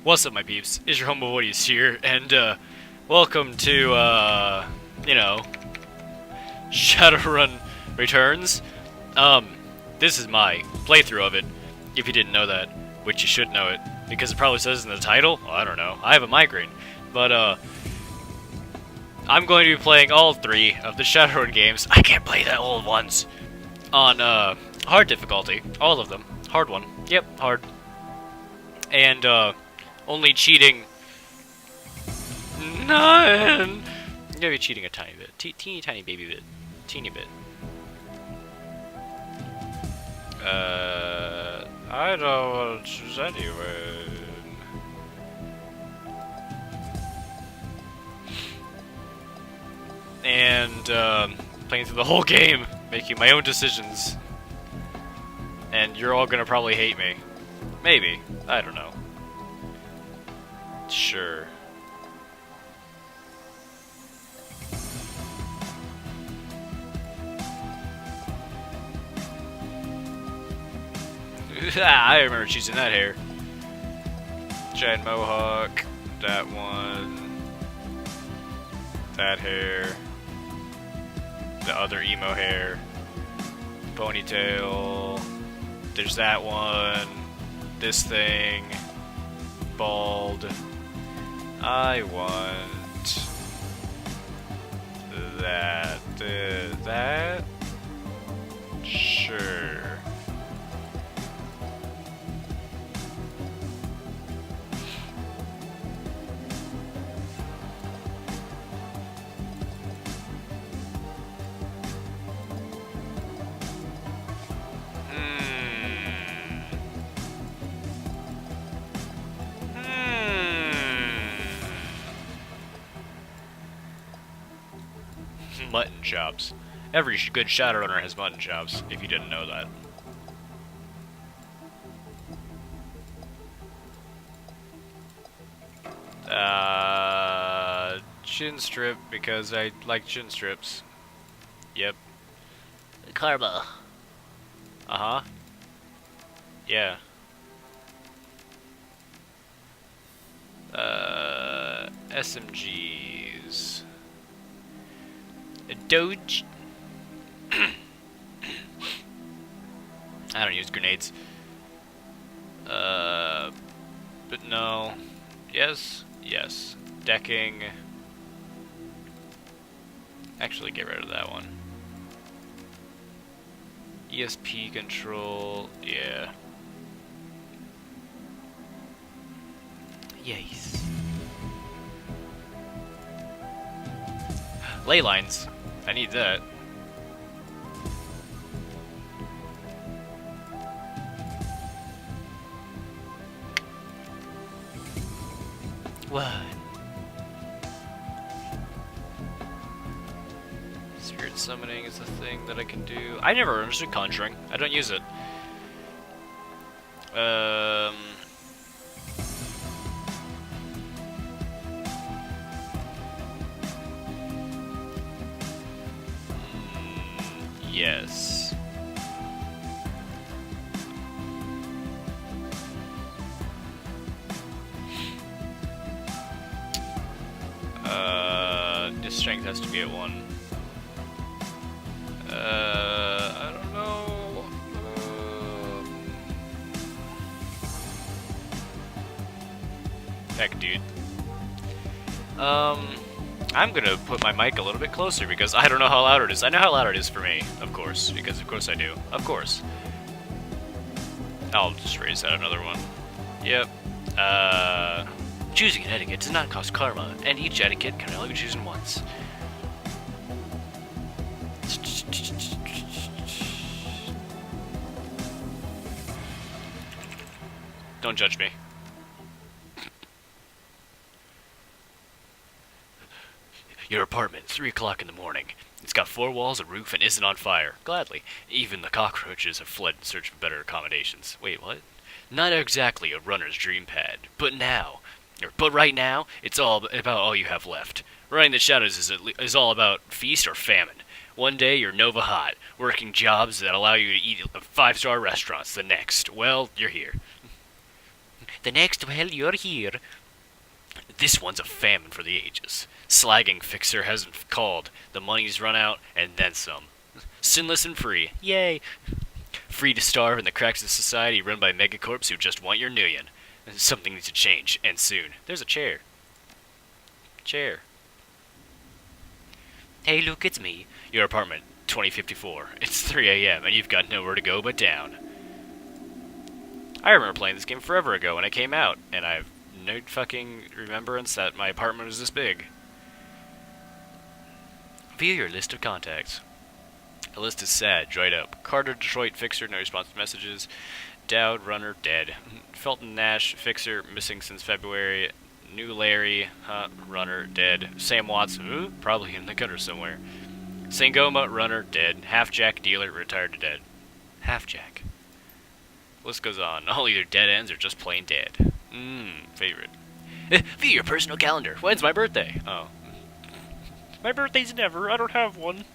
What's up, my peeps? It's your humble Woody's here, and, welcome to, Shadowrun Returns. This is my playthrough of it, if you didn't know that, which you should know it, because it probably says in the title. Well, I don't know. I have a migraine. But, I'm going to be playing all three of the Shadowrun games. I can't play the old ones on, hard difficulty. All of them. Hard one. Yep, hard. And, only cheating none. I'm gonna be cheating a tiny bit. Teeny tiny baby bit. Teeny bit. I don't want to choose anyway. And, playing through the whole game, making my own decisions. And you're all gonna probably hate me. Maybe. I don't know. Sure. I remember choosing that hair. Giant mohawk. That one. That hair. The other emo hair. Ponytail. There's that one. This thing. Bald. I want that. That? Sure. Mutton chops. Every good Shadowrunner has mutton chops, if you didn't know that. Chin strip, because I like chin strips. Yep. Karma. Uh-huh. Yeah. SMGs. A Doge. I don't use grenades. But no. Yes. Yes. Decking. Actually, get rid of that one. ESP control. Yeah. Yes. Ley lines. I need that. What? Spirit summoning is a thing that I can do. I never understood conjuring. I don't use it. Yes. This strength has to be at 1. I don't know. Heck, dude. I'm gonna put my mic a little bit closer because I don't know how loud it is. I know how loud it is for me, of course, because of course I do. Of course. I'll just raise that another one. Yep. Choosing an etiquette does not cost karma, and each etiquette can only be chosen once. Don't judge me. Your apartment, 3 o'clock in the morning. It's got 4 walls, a roof, and isn't on fire. Gladly. Even the cockroaches have fled in search of better accommodations. Wait, what? Not exactly a runner's dream pad, but right now, it's all about all you have left. Running the Shadows is all about feast or famine. One day, you're Nova Hot, working jobs that allow you to eat at 5-star restaurants. The next, well, you're here. The next, well, you're here. This one's a famine for the ages. Slagging fixer hasn't called. The money's run out, and then some. Sinless and free. Yay! Free to starve in the cracks of society run by megacorps who just want your million. Something needs to change, and soon. There's a chair. Chair. Hey, Luke, it's me. Your apartment, 2054. It's 3 a.m., and you've got nowhere to go but down. I remember playing this game forever ago when it came out, and I have no fucking remembrance that my apartment was this big. View your list of contacts. The list is sad, dried up. Carter, Detroit, fixer, no response to messages. Dowd, runner, dead. Felton, Nash, fixer, missing since February. New Larry, runner, dead. Sam Watts, probably in the gutter somewhere. Sangoma, runner, dead. Half-Jack, dealer, retired to dead. Half-Jack. List goes on. All either dead ends or just plain dead. Favorite. View your personal calendar. When's my birthday? Oh. My birthday's never. I don't have one.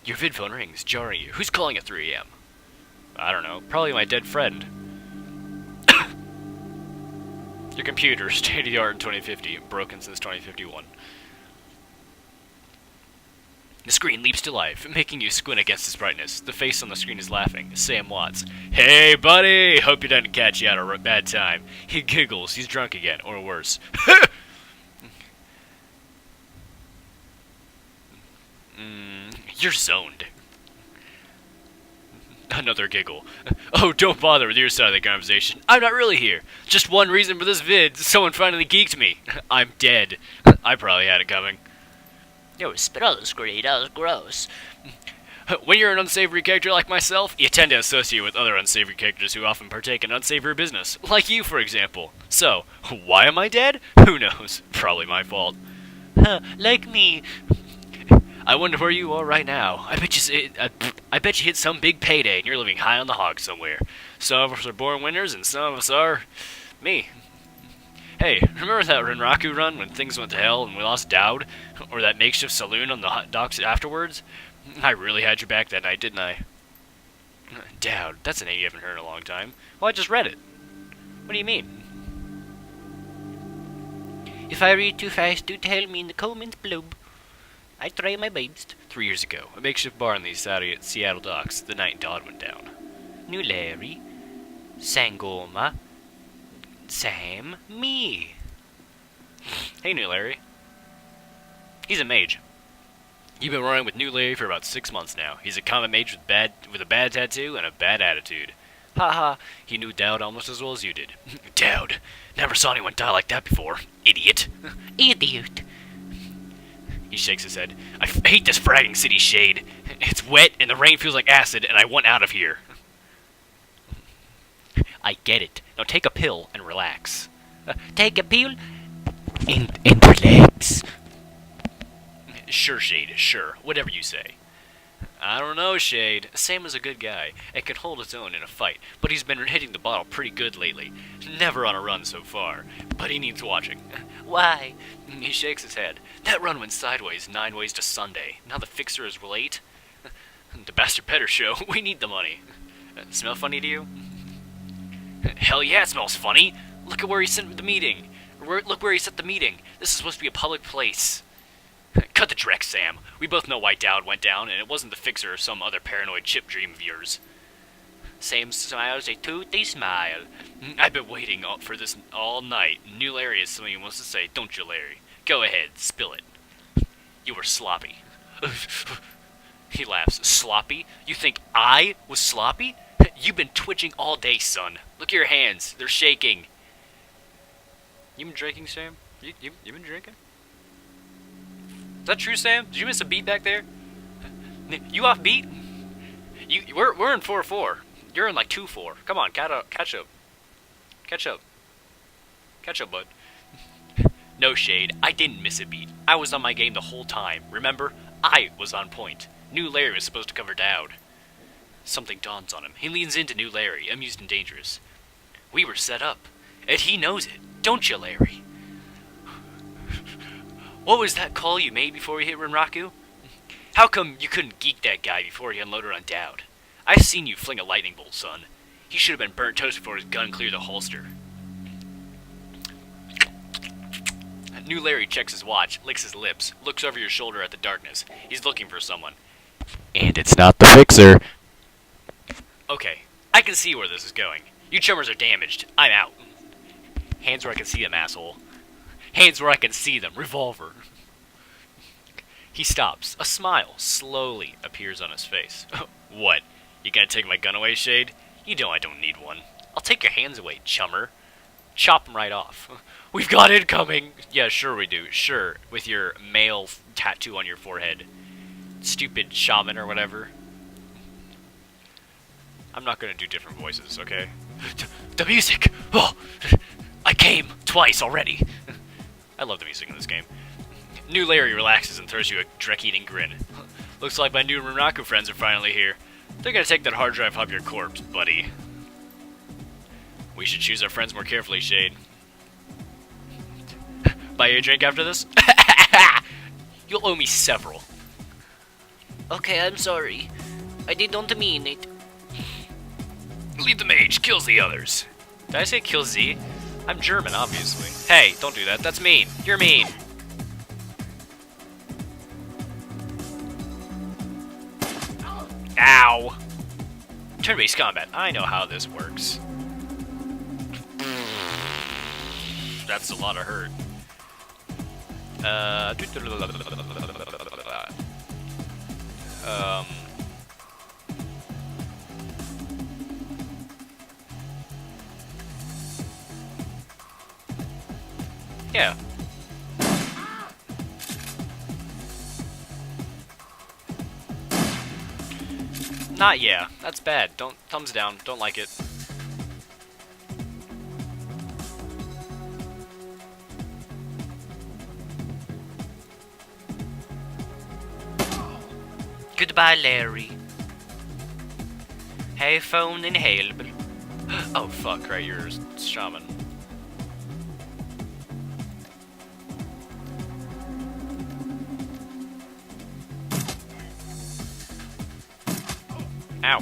Your vid phone rings, jarring you. Who's calling at 3 a.m.? I don't know. Probably my dead friend. Your computer, state-of-the-art in 2050, broken since 2051. The screen leaps to life, making you squint against its brightness. The face on the screen is laughing. Sam Watts. Hey, buddy! Hope you didn't catch you at a bad time. He giggles. He's drunk again, or worse. You're zoned. Another giggle. Oh, don't bother with your side of the conversation. I'm not really here. Just one reason for this vid. Someone finally geeked me. I'm dead. I probably had it coming. Yo, spit out the screen. That was gross. When you're an unsavory character like myself, you tend to associate with other unsavory characters who often partake in unsavory business. Like you, for example. So, why am I dead? Who knows? Probably my fault. Like me. I wonder where you are right now. I bet you hit some big payday and you're living high on the hog somewhere. Some of us are born winners and some of us are... me. Hey, remember that Renraku run when things went to hell and we lost Dowd? Or that makeshift saloon on the hot docks afterwards? I really had your back that night, didn't I? Dowd, that's a name you haven't heard in a long time. Well, I just read it. What do you mean? If I read too fast, do tell me in the comments below. I try my best. 3 years ago, a makeshift bar in the Seattle docks, the night Dodd went down. New Larry, Sangoma, Sam, me. Hey, New Larry. He's a mage. You've been running with New Larry for about 6 months now. He's a common mage with a bad tattoo and a bad attitude. Haha, he knew Dowd almost as well as you did. Dowd. Never saw anyone die like that before. Idiot. Idiot. He shakes his head. I hate this fragging city shade. It's wet and the rain feels like acid and I want out of here. I get it. Now take a pill and relax. Take a pill and relax. Sure, Shade, sure. Whatever you say. I don't know, Shade. Sam is a good guy and can hold his own in a fight, but he's been hitting the bottle pretty good lately. Never on a run so far, but he needs watching. Why? He shakes his head. That run went sideways 9 ways to Sunday. Now the fixer is late. The bastard better show. We need the money. Smell funny to you? Hell yeah, it smells funny. Look at where he sent the meeting. Look where he set the meeting. This is supposed to be a public place. Cut the dreck, Sam. We both know why Dowd went down, and it wasn't the fixer or some other paranoid chip dream of yours. Sam smiles a toothy smile. I've been waiting for this all night. New Larry has something he wants to say, don't you, Larry? Go ahead, spill it. You were sloppy. He laughs. Sloppy? You think I was sloppy? You've been twitching all day, son. Look at your hands. They're shaking. You been drinking, Sam? You been drinking? Is that true, Sam? Did you miss a beat back there? You off beat? We're in 4-4. You're in like 2-4. Come on, catch up. Catch up, bud. No, Shade. I didn't miss a beat. I was on my game the whole time. Remember? I was on point. New Larry was supposed to cover Dowd. Something dawns on him. He leans into New Larry, amused and dangerous. We were set up. And he knows it. Don't you, Larry? What was that call you made before you hit Renraku? How come you couldn't geek that guy before he unloaded on Dowd? I've seen you fling a lightning bolt, son. He should have been burnt toast before his gun cleared the holster. New Larry checks his watch, licks his lips, looks over your shoulder at the darkness. He's looking for someone. And it's not the fixer. Okay, I can see where this is going. You chummers are damaged. I'm out. Hands where I can see them, asshole. Hands where I can see them. Revolver. He stops. A smile slowly appears on his face. What? You gonna take my gun away, Shade? You know I don't need one. I'll take your hands away, chummer. Chop them right off. We've got incoming! Yeah, sure we do. Sure. With your male tattoo on your forehead. Stupid shaman or whatever. I'm not gonna do different voices, okay? The music! Oh! I came twice already! I love the music in this game. New Larry relaxes and throws you a Drek-eating grin. Looks like my new Runaku friends are finally here. They're gonna take that hard drive off your corpse, buddy. We should choose our friends more carefully, Shade. Buy you a drink after this? You'll owe me several. Okay, I'm sorry. I did not mean it. Lead the mage, kills the others. Did I say kill Z? I'm German, obviously. Hey, don't do that. That's mean. You're mean. Ow. Turn-based combat. I know how this works. That's a lot of hurt. Yeah. Not yeah. That's bad. Don't thumbs down. Don't like it. Goodbye, Larry. Hey, phone and help. Oh fuck! Right, you're a shaman. Ow.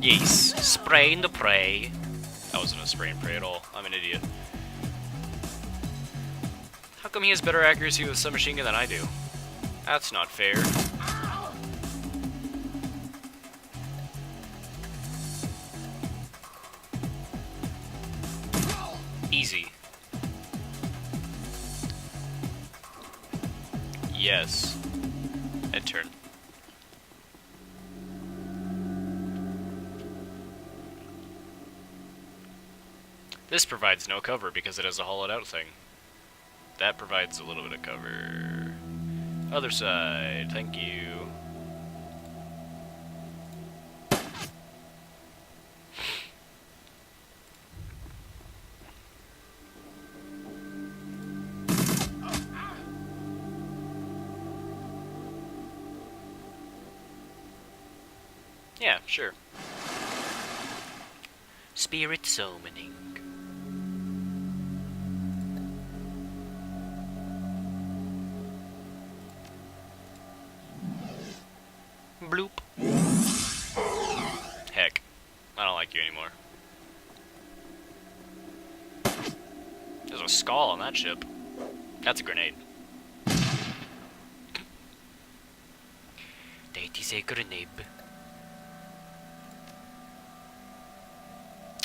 Yes, spray and pray. That wasn't a spray and pray at all. I'm an idiot. How come he has better accuracy with a submachine gun than I do? That's not fair. Easy. Yes. End turn. This provides no cover because it has a hollowed out thing. That provides a little bit of cover. Other side, thank you. Yeah, sure. Spirit summoning. Bloop. Heck. I don't like you anymore. There's a skull on that ship. That's a grenade. That is a grenade.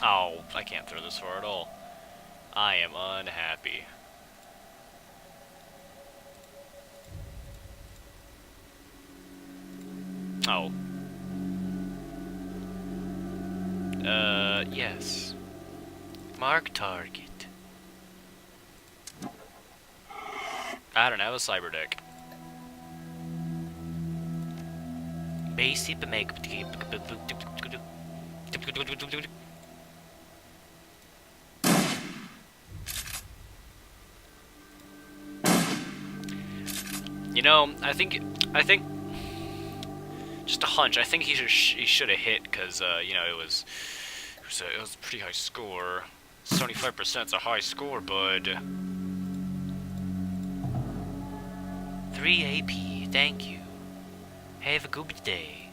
Oh, I can't throw this far at all. I am unhappy. Oh. Yes. Mark target. I don't have a cyber deck. Basic make. You know, I think Just a hunch. I think he should have hit because you know, it was a pretty high score. 75%'s a high score, bud. 3 AP, thank you. Have a good day.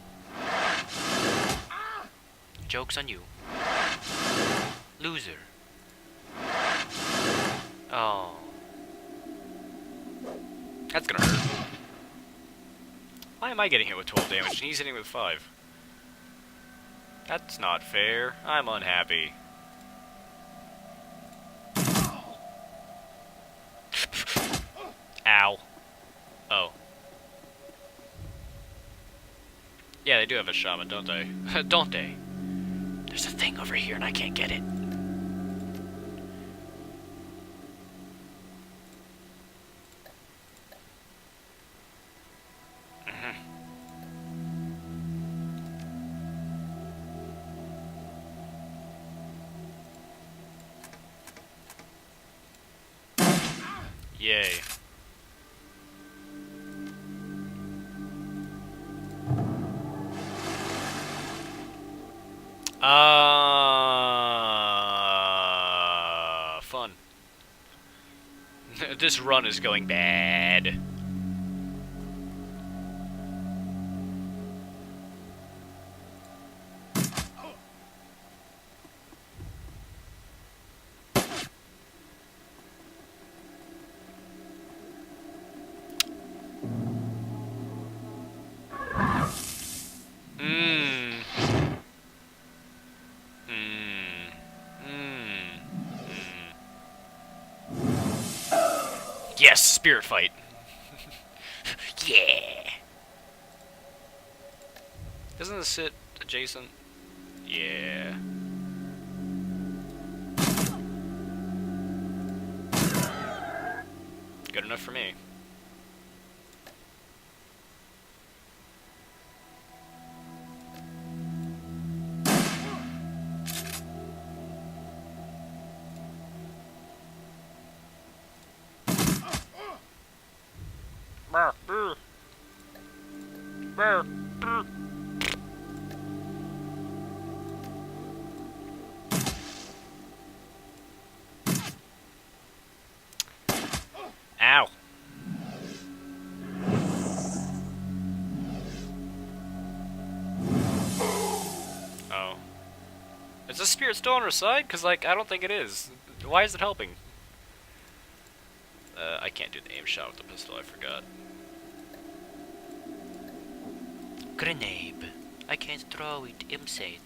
Joke's on you. Loser. Oh. That's gonna hurt. Why am I getting hit with 12 damage and he's hitting with 5? That's not fair. I'm unhappy. Ow. Oh. Yeah, they do have a shaman, don't they? Don't they? There's a thing over here and I can't get it. Yay. Fun. This run is going bad. Yes, spirit fight. Yeah. Doesn't this sit adjacent? Yeah. Good enough for me. Ow. Oh. Is the spirit still on her side? Because, like, I don't think it is. Why is it helping? I can't do the aim shot with the pistol, I forgot. Grenade. I can't throw it, inside.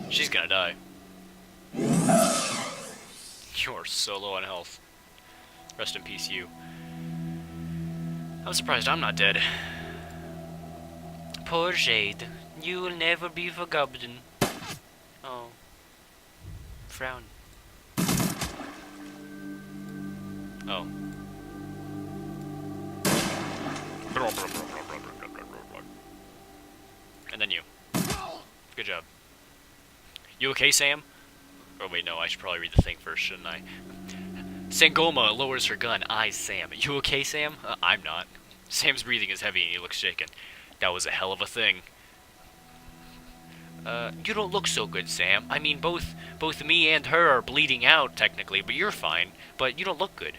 She's gonna die. You're so low on health. Rest in peace, you. I'm surprised I'm not dead. Poor Jade. You will never be forgotten. Oh. Frown. Oh. And then you. Good job. You okay, Sam? Oh wait, no, I should probably read the thing first, shouldn't I? Sangoma lowers her gun, eyes Sam. You okay, Sam? I'm not. Sam's breathing is heavy and he looks shaken. That was a hell of a thing. You don't look so good, Sam. I mean, both me and her are bleeding out, technically, but you're fine. But you don't look good.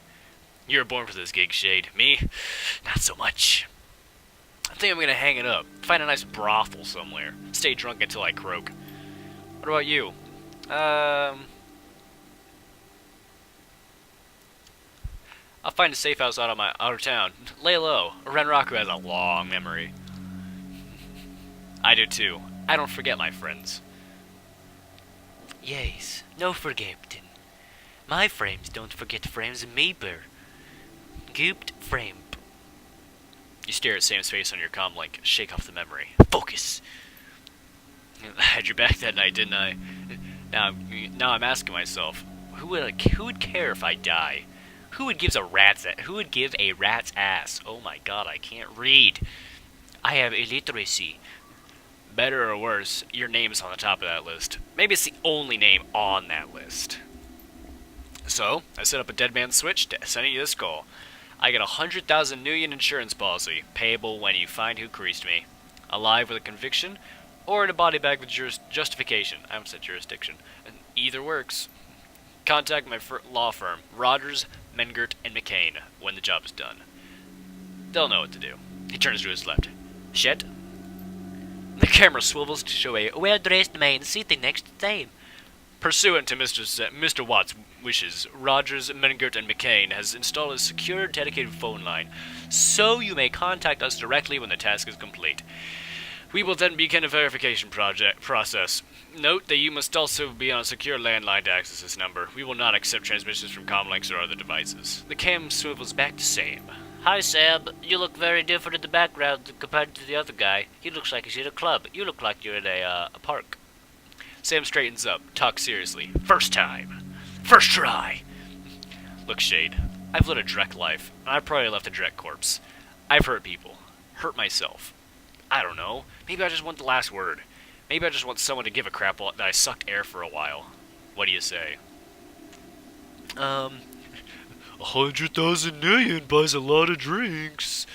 You're born for this gig, Shade. Me? Not so much. I think I'm gonna hang it up. Find a nice brothel somewhere. Stay drunk until I croak. What about you? I'll find a safe house out of town. Lay low. Renraku has a long memory. I do too. I don't forget my friends. Yes, no forgetting. My frames don't forget frames neither. Gooped frame. You stare at Sam's face on your comm link. Shake off the memory. Focus. I had your back that night, didn't I? Now I'm asking myself, Who would care if I die? Who would give a rat's ass? Oh my god, I can't read. I have illiteracy. Better or worse, your name is on the top of that list. Maybe it's the only name on that list. So, I set up a dead man switch to send you this call. I get 100,000 Nuyen insurance policy, payable when you find who creased me. Alive with a conviction, or in a body bag with justification. I haven't said jurisdiction. And either works. Contact my law firm, Rogers, Mengert, and McCain, when the job is done. They'll know what to do. He turns to his left. Shit. The camera swivels to show a well-dressed man sitting next to Sam. Pursuant to Mr. Watt's wishes, Rogers, Mengert, and McCain has installed a secure, dedicated phone line, so you may contact us directly when the task is complete. We will then begin a verification process. Note that you must also be on a secure landline to access this number. We will not accept transmissions from comlinks or other devices. The cam swivels back to Sam. Hi, Sam. You look very different in the background compared to the other guy. He looks like he's in a club. You look like you're in a park. Sam straightens up, talks seriously. First time. First try. Look, Shade. I've led a Drek life, and I've probably left a Drek corpse. I've hurt people. Hurt myself. I don't know. Maybe I just want the last word. Maybe I just want someone to give a crap that I sucked air for a while. What do you say? 100,000 Nuyen buys a lot of drinks.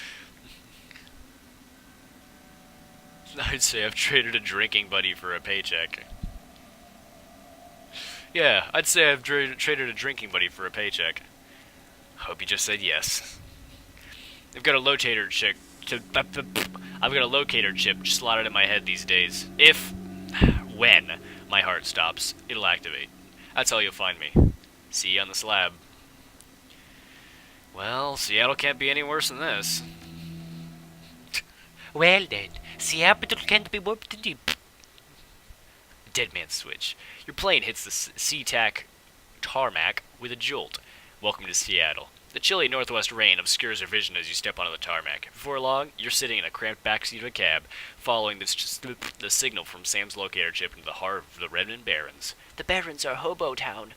I'd say I've traded a drinking buddy for a paycheck. Yeah, I'd say I've traded a drinking buddy for a paycheck. Hope you just said yes. I've got a locator chip slotted in my head these days. When my heart stops, it'll activate. That's how you'll find me. See you on the slab. Well, Seattle can't be any worse than this. Well then, Seattle can't be worse than you. Dead man switch. Your plane hits the SeaTac tarmac with a jolt. Welcome to Seattle. The chilly northwest rain obscures your vision as you step onto the tarmac. Before long, you're sitting in a cramped backseat of a cab, following the signal from Sam's locator chip into the heart of the Redmond Barrens. The Barrens are hobo town.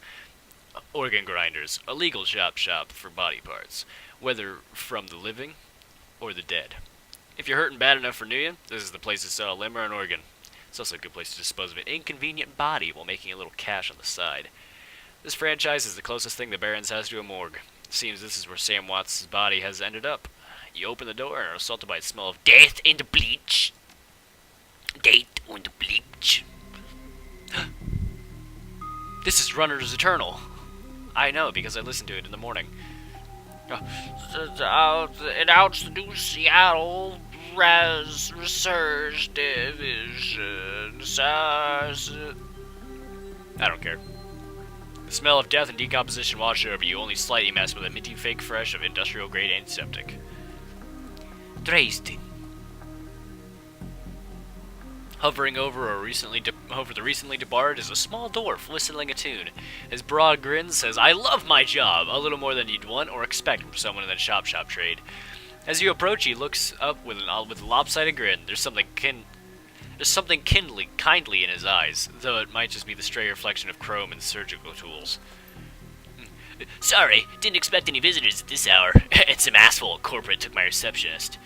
Organ grinders, a legal shop for body parts, whether from the living or the dead. If you're hurting bad enough for Nuyen, this is the place to sell a limb or an organ. It's also a good place to dispose of an inconvenient body while making a little cash on the side. This franchise is the closest thing the Barrens has to a morgue. It seems this is where Sam Watts' body has ended up. You open the door and are assaulted by a smell of death and bleach. Death and bleach. This is Runner's Eternal. I know, because I listened to it in the morning. Announce the new Seattle Research Division. I don't care. The smell of death and decomposition washed over you, only slightly masked with a minty fake fresh of industrial-grade antiseptic. Tristan. Hovering over the recently debarred is a small dwarf whistling a tune. His broad grin says, "I love my job," a little more than you'd want or expect from someone in the shop trade. As you approach, he looks up with a lopsided grin. There's something kindly in his eyes, though it might just be the stray reflection of chrome and surgical tools. Sorry, didn't expect any visitors at this hour. And some asshole at corporate took my receptionist.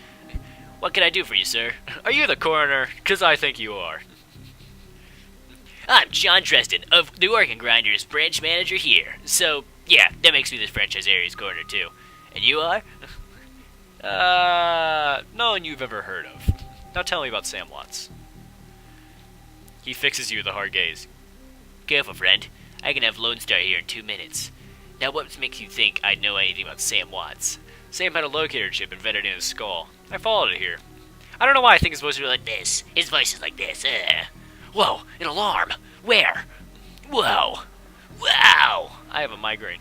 What can I do for you, sir? Are you the coroner? 'Cause I think you are. I'm John Tristan of the Organ Grinders, branch manager here. So, yeah, that makes me this franchise area's coroner, too. And you are? No one you've ever heard of. Now tell me about Sam Watts. He fixes you with a hard gaze. Careful, friend. I can have Lone Star here in 2 minutes. Now what makes you think I'd know anything about Sam Watts? Sam had a locator chip embedded in his skull. I followed it here. I don't know why I think his voice would be like this. His voice is like this. Whoa, an alarm. Where? Whoa. Wow. I have a migraine.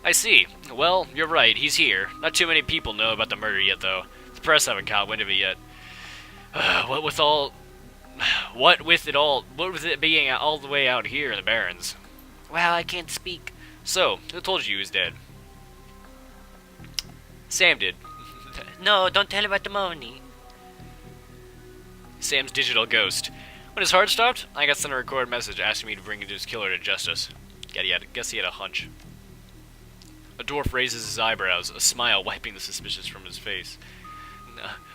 I see. Well, you're right. He's here. Not too many people know about the murder yet, though. The press haven't caught wind of it yet. What with it being all the way out here in the Barrens? Well, I can't speak. So, who told you he was dead? Sam did. No, don't tell about the money. Sam's digital ghost. When his heart stopped, I got sent a recorded message asking me to bring his killer to justice. Guess he had a hunch. A dwarf raises his eyebrows, a smile wiping the suspicious from his face.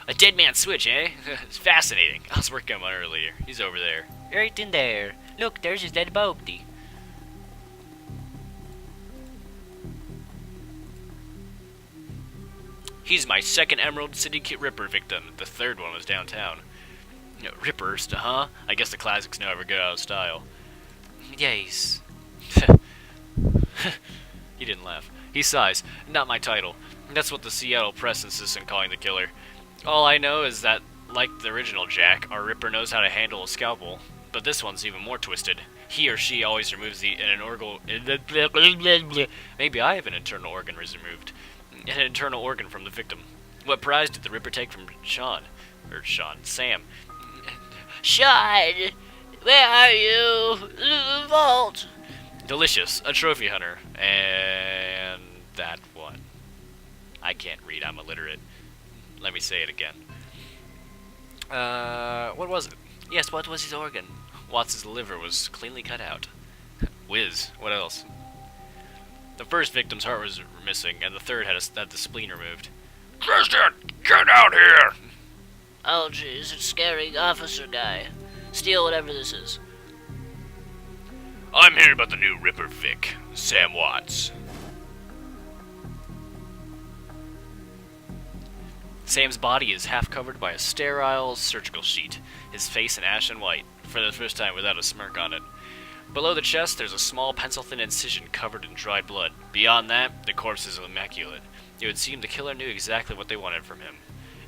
A dead man's switch, eh? It's fascinating. I was working on one earlier. He's over there. Right in there. Look, there's his dead body. He's my second Emerald City Ripper victim. The third one was downtown. Rippers, huh? I guess the classics never go out of style. Yes. He didn't laugh. He sighs. Not my title. That's what the Seattle press insists on calling the killer. All I know is that, like the original Jack, our Ripper knows how to handle a scalpel. But this one's even more twisted. He or she always removes Maybe I have an internal organ removed. An internal organ from the victim. What prize did the Ripper take from Sam? Sean! Where are you? The vault! Delicious. A trophy hunter. And that one. I can't read, I'm illiterate. Let me say it again. What was it? Yes, what was his organ? Watts's liver was cleanly cut out. Whiz. What else? The first victim's heart was missing, and the third had the spleen removed. Tristan, get out here! Oh jeez, it's scary officer guy. Steal whatever this is. I'm here about the new Ripper Vic, Sam Watts. Sam's body is half covered by a sterile surgical sheet, his face an ashen white, for the first time without a smirk on it. Below the chest, there's a small pencil-thin incision covered in dried blood. Beyond that, the corpse is immaculate. It would seem the killer knew exactly what they wanted from him,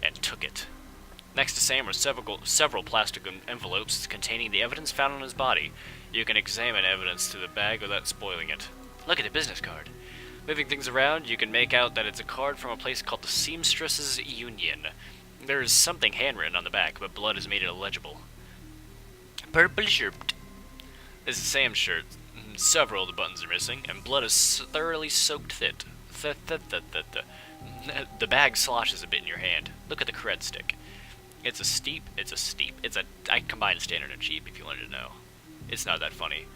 and took it. Next to Sam were several plastic envelopes containing the evidence found on his body. You can examine evidence to the bag without spoiling it. Look at the business card. Moving things around, you can make out that it's a card from a place called the Seamstresses Union. There is something handwritten on the back, but blood has made it illegible. Purple shirt. This is Sam's shirt. Several of the buttons are missing, and blood is thoroughly soaked thick. The bag sloshes a bit in your hand. Look at the cred stick. I combined standard and cheap if you wanted to know. It's not that funny.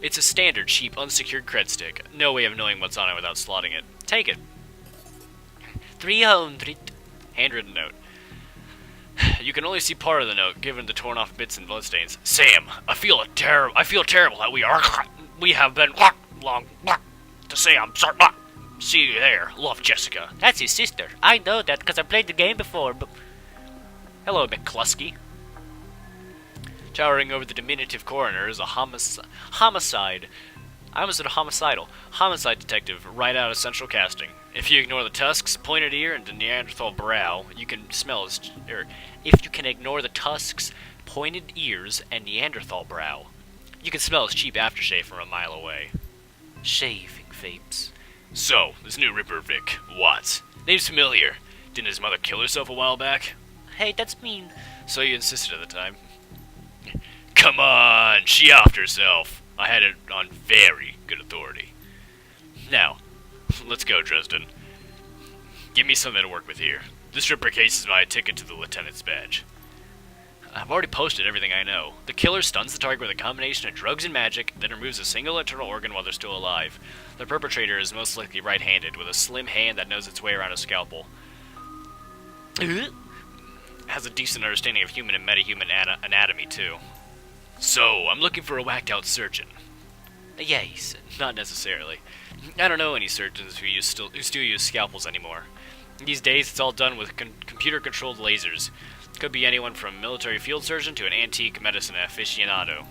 It's a standard, cheap, unsecured cred stick. No way of knowing what's on it without slotting it. Take it. 300. Handwritten note. You can only see part of the note, given the torn off bits and bloodstains. Sam, I feel terrible that we have been long to say I'm sorry. See you there. Love, Jessica. That's his sister. I know that because I played the game before, but... Hello, McCluskey. Towering over the diminutive coroner is a homicide. I almost said homicidal. Homicide detective right out of Central Casting. If you ignore the tusks, pointed ear, and the Neanderthal brow, you can smell his... if you can ignore the tusks, pointed ears, and Neanderthal brow, you can smell his cheap aftershave from a mile away. Shaving vapes. So, this new Ripper Vic, Watts. Name's familiar. Didn't his mother kill herself a while back? Hey, that's mean. So you insisted at the time. Come on, she offed herself. I had it on very good authority. Now, let's go, Tristan. Give me something to work with here. This Ripper case is my ticket to the lieutenant's badge. I've already posted everything I know. The killer stuns the target with a combination of drugs and magic, then removes a single internal organ while they're still alive. The perpetrator is most likely right-handed, with a slim hand that knows its way around a scalpel. Has a decent understanding of human and metahuman anatomy, too. So, I'm looking for a whacked-out surgeon. Yes, not necessarily. I don't know any surgeons who still use scalpels anymore. These days, it's all done with computer-controlled lasers. Could be anyone from a military field surgeon to an antique medicine aficionado.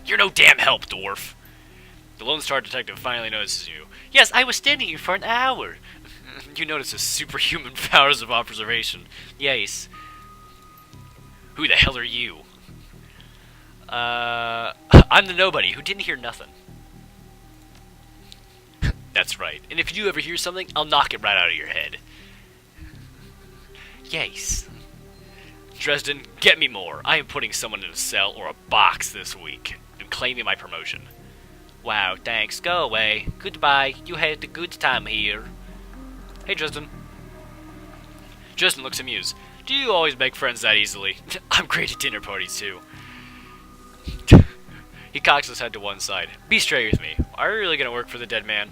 You're no damn help, dwarf. The Lone Star detective finally notices you. Yes, I was standing here for an hour. You notice his superhuman powers of observation. Yes. Who the hell are you? I'm the nobody who didn't hear nothing. That's right. And if you ever hear something, I'll knock it right out of your head. Yes. Dresden, get me more. I am putting someone in a cell or a box this week and claiming my promotion. Wow, thanks. Go away. Goodbye. You had a good time here. Hey, Dresden. Dresden looks amused. Do you always make friends that easily? I'm great at dinner parties, too. He cocks his head to one side. Be straight with me. Are you really gonna work for the dead man?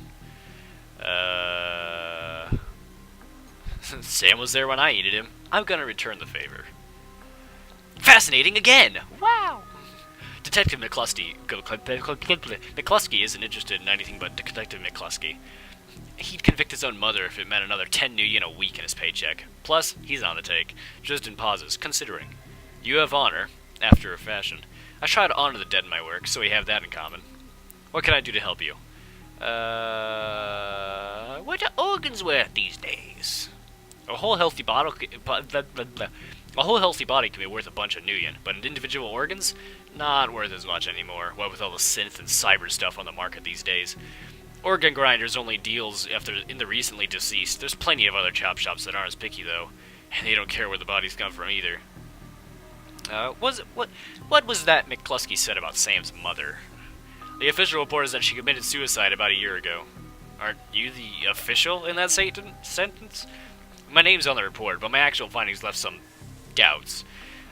Sam was there when I needed him. I'm gonna return the favor. Fascinating again! Wow! Detective McCluskey isn't interested in anything but Detective McCluskey. He'd convict his own mother if it meant another 10 new yen a week in his paycheck. Plus, he's on the take. Tristan pauses, considering. You have honor, after a fashion. I try to honor the dead in my work, so we have that in common. What can I do to help you? What are organs worth these days? A whole healthy body can be worth a bunch of new yen, but individual organs, not worth as much anymore. What with all the synth and cyber stuff on the market these days. Organ grinders only deals in the recently deceased. There's plenty of other chop shops that aren't as picky though, and they don't care where the bodies come from either. What was that McCluskey said about Sam's mother? The official report is that she committed suicide about a year ago. Aren't you the official in that sentence? My name's on the report, but my actual findings left some doubts.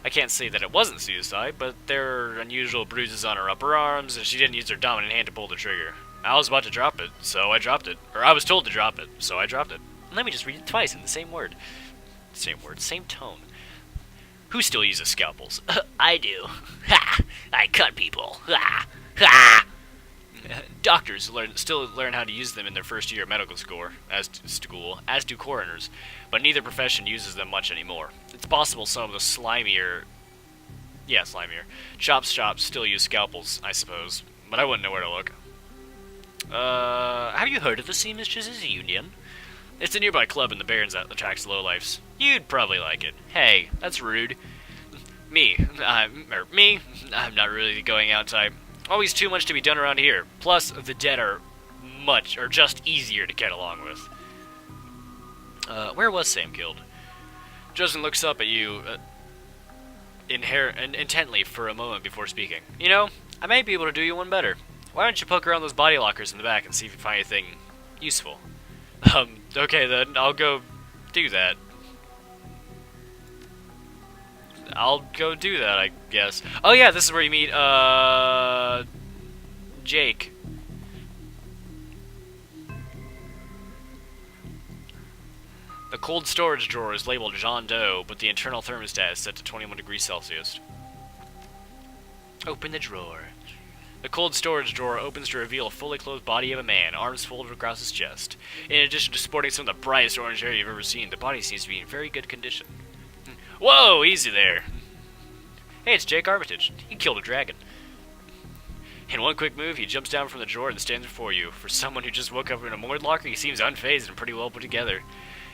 I can't say that it wasn't suicide, but there are unusual bruises on her upper arms, and she didn't use her dominant hand to pull the trigger. I was about to drop it, so I dropped it. Or I was told to drop it, so I dropped it. Let me just read it twice in the same word. Same word, same tone. Who still uses scalpels? I do. Ha! I cut people. Ha! Ha! Doctors still learn how to use them in their first year of medical school, as do coroners, but neither profession uses them much anymore. It's possible some of the slimier shops still use scalpels, I suppose, but I wouldn't know where to look. Have you heard of the Seamstresses Union? It's a nearby club in the Barrens that attracts lowlifes. You'd probably like it. Hey, that's rude. I'm not really the going out type. Always too much to be done around here. Plus, the dead are just easier to get along with. Where was Sam killed? Justin looks up at you intently for a moment before speaking. You know, I might be able to do you one better. Why don't you poke around those body lockers in the back and see if you find anything useful? Okay then, I'll go do that. I guess. Oh yeah, this is where you meet, Jake. The cold storage drawer is labeled John Doe, but the internal thermostat is set to 21 degrees Celsius. Open the drawer. The cold storage drawer opens to reveal a fully clothed body of a man, arms folded across his chest. In addition to sporting some of the brightest orange hair you've ever seen, the body seems to be in very good condition. Whoa, easy there. Hey, it's Jake Armitage. He killed a dragon. In one quick move, he jumps down from the drawer and stands before you. For someone who just woke up in a moored locker, he seems unfazed and pretty well put together.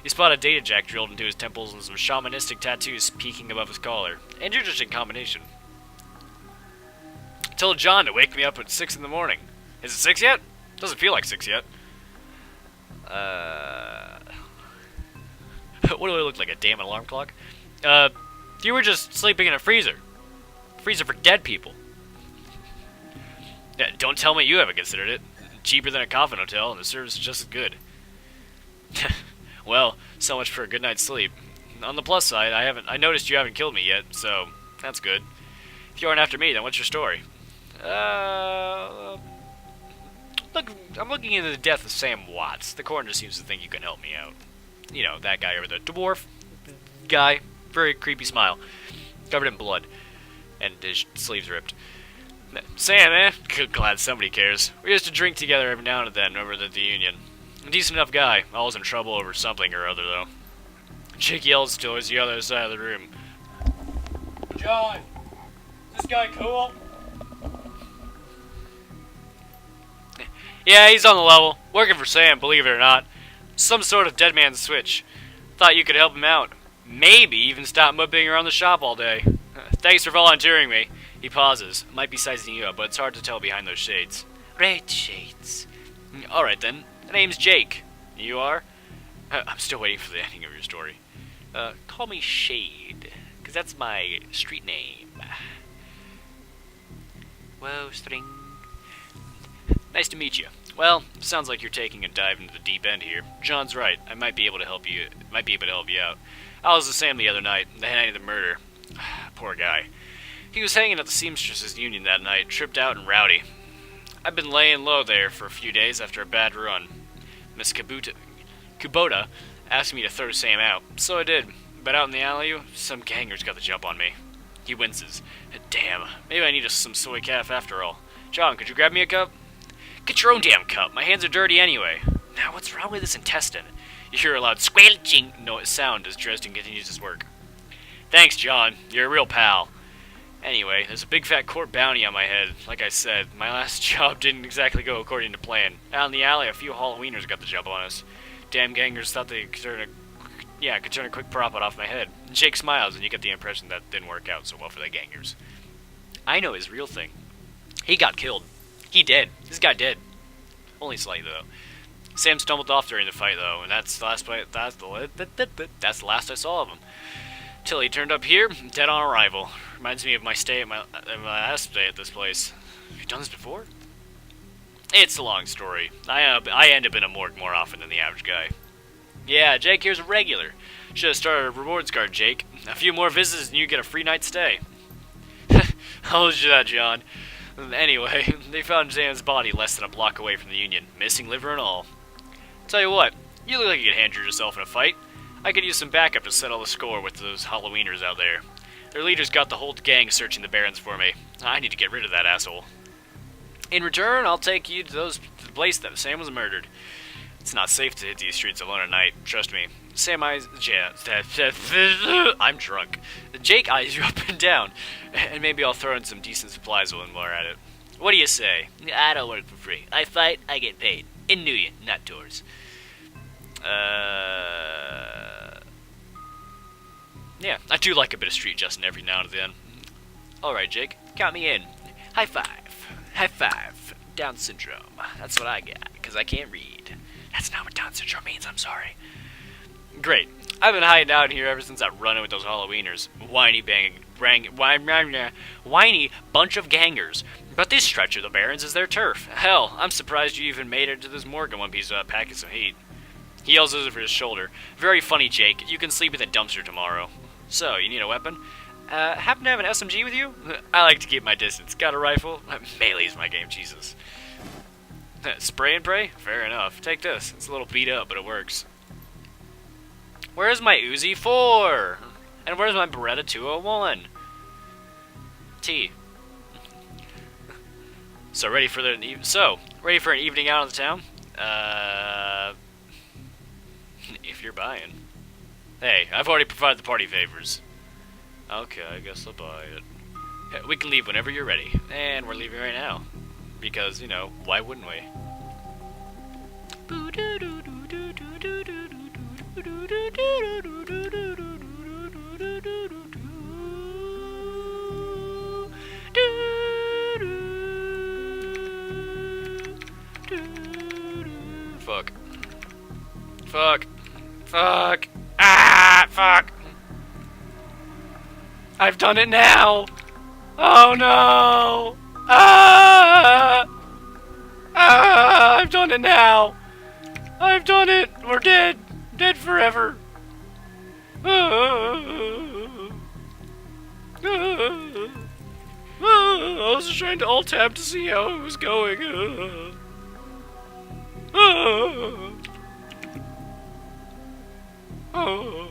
You spot a data jack drilled into his temples and some shamanistic tattoos peeking above his collar. Interesting combination. I told John to wake me up at 6 in the morning. Is it 6 yet? Doesn't feel like 6 yet. What do I look like, a damn alarm clock? You were just sleeping in a freezer. Freezer for dead people. Yeah, don't tell me you haven't considered it. Cheaper than a coffin hotel, and the service is just as good. Well, so much for a good night's sleep. On the plus side, I noticed you haven't killed me yet, so that's good. If you aren't after me, then what's your story? Look, I'm looking into the death of Sam Watts. The coroner seems to think you can help me out. You know, that guy over there. Dwarf guy. Very creepy smile. Covered in blood. And his sleeves ripped. Sam, eh? Glad somebody cares. We used to drink together every now and then over at the Union. A decent enough guy. Always in trouble over something or other, though. Chick yells towards the other side of the room. John! Is this guy cool? Yeah, he's on the level. Working for Sam, believe it or not. Some sort of dead man's switch. Thought you could help him out. Maybe even stop mupping around the shop all day. Thanks for volunteering me. He pauses. Might be sizing you up, but it's hard to tell behind those shades. Red shades. Alright then. The name's Jake. You are? I'm still waiting for the ending of your story. Call me Shade, because that's my street name. Whoa, string. Nice to meet you. Well, sounds like you're taking a dive into the deep end here. John's right. I might be able to help you. Out. I was with Sam the other night, the night of the murder. Poor guy. He was hanging at the Seamstresses Union that night, tripped out and rowdy. I've been laying low there for a few days after a bad run. Miss Kubota asked me to throw Sam out, so I did. But out in the alley, some gangers got the jump on me. He winces. Damn, maybe I need some soy calf after all. John, could you grab me a cup? Get your own damn cup. My hands are dirty anyway. Now, what's wrong with this intestine? You hear a loud squelching sound as Dresden continues his work. Thanks, John. You're a real pal. Anyway, there's a big fat court bounty on my head. Like I said, my last job didn't exactly go according to plan. Out in the alley, a few Halloweeners got the jump on us. Damn gangers thought they could turn a quick profit off my head. And Jake smiles, and you get the impression that didn't work out so well for the gangers. I know his real thing. He got killed. He dead. This guy dead. Only slightly, though. Sam stumbled off during the fight, though, and that's the last I saw of him. Till he turned up here, dead on arrival. Reminds me of my last stay at this place. Have you done this before? It's a long story. I end up in a morgue more often than the average guy. Yeah, Jake here's a regular. Should have started a rewards card, Jake. A few more visits and you get a free night stay. I'll hold you that, John. Anyway, they found Sam's body less than a block away from the Union, missing liver and all. Tell you what, you look like you could handle yourself in a fight. I could use some backup to settle the score with those Halloweeners out there. Their leader's got the whole gang searching the barrens for me. I need to get rid of that asshole. In return, I'll take you to the place that Sam was murdered. It's not safe to hit these streets alone at night, trust me. Sam eyes... I'm drunk. Jake eyes you up and down, and maybe I'll throw in some decent supplies when we're at it. What do you say? I don't work for free. I fight, I get paid. In New Year, not tours. Yeah, I do like a bit of street justin every now and then. Alright, Jake, count me in. High five. High five. Down syndrome. That's what I got, because I can't read. That's not what Down syndrome means, I'm sorry. Great. I've been hiding out here ever since that run-in with those Halloweeners. Whiny bunch of gangers. But this stretch of the Barrens is their turf. Hell, I'm surprised you even made it to this morgue in one piece of packing some heat. He yells over his shoulder. Very funny, Jake. You can sleep in the dumpster tomorrow. So, you need a weapon? Happen to have an SMG with you? I like to keep my distance. Got a rifle? Melee's my game, Jesus. Spray and pray? Fair enough. Take this. It's a little beat up, but it works. Where's my Uzi 4? And where's my Beretta 201? T. Ready for an evening out of the town? If you're buying. Hey, I've already provided the party favors. Okay, I guess I'll buy it. We can leave whenever you're ready. And we're leaving right now. Because, you know, why wouldn't we? Fuck. Fuck. Fuck. Ah, fuck. I've done it now. Oh no. Ah. Ah, I've done it now. I've done it. We're dead. Dead forever. I was just trying to alt-tab to see how it was going. Oh.